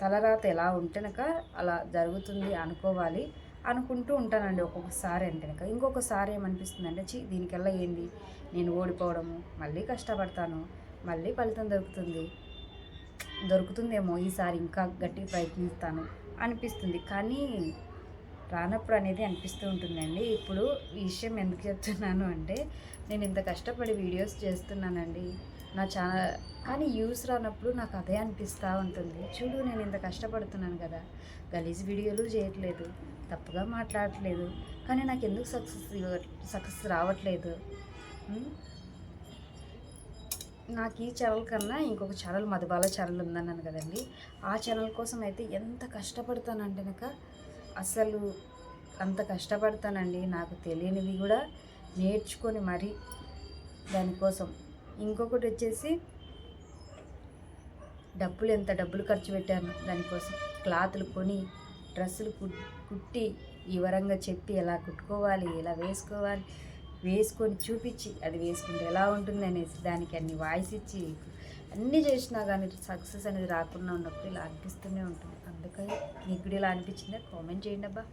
తలరాత ఎలా ఉంటేనక అలా జరుగుతుంది అనుకోవాలి అనుకుంటూ ఉంటానండి ఒక్కొక్కసారి అంటేనక. ఇంకొకసారి ఏమనిపిస్తుంది అంటే దీనికల్లా ఏంది, నేను ఓడిపోవడము, మళ్ళీ కష్టపడతాను, మళ్ళీ ఫలితం దొరుకుతుందేమో, ఈసారి ఇంకా గట్టిగా ప్రయత్నిస్తాను అనిపిస్తుంది. కానీ రానప్పుడు అనేది అనిపిస్తూ ఉంటుందండి. ఇప్పుడు ఈ విషయం ఎందుకు చెప్తున్నాను అంటే, నేను ఇంత కష్టపడి వీడియోస్ చేస్తున్నానండి నా కానీ వ్యూస్ రానప్పుడు నాకు అదే అనిపిస్తూ ఉంటుంది. చూడు, నేను ఇంత కష్టపడుతున్నాను కదా, గలీజ్ వీడియోలు చేయట్లేదు, తప్పుగా మాట్లాడట్లేదు, కానీ నాకు ఎందుకు సక్సెస్ రావట్లేదు. నాకు ఈ ఛానల్ కన్నా ఇంకొక ఛానల్ మధుబాల ఛానల్ ఉందన్నాను కదండి, ఆ ఛానల్ కోసం అయితే ఎంత కష్టపడతానంటే అసలు అంత కష్టపడతానండి. నాకు తెలియనివి కూడా నేర్చుకొని మరీ దానికోసం. ఇంకొకటి వచ్చేసి ఎంత డబ్బులు ఖర్చు పెట్టాను దానికోసం. క్లాతులు కొని, డ్రెస్సులు కుట్టి, వివరంగా చెప్పి ఎలా కుట్టుకోవాలి, ఎలా వేసుకొని చూపించి, అది వేసుకుంటే ఎలా ఉంటుంది అనేసి దానికి అన్ని వాయిస్ ఇచ్చి అన్నీ చేసినా కానీ సక్సెస్ అనేది రాకుండా ఉన్నప్పుడు ఇలా అనిపిస్తూనే ఉంటుంది. అందుకని మీకు కూడా ఇలా అనిపించిందా? కామెంట్ చేయండి అబ్బా.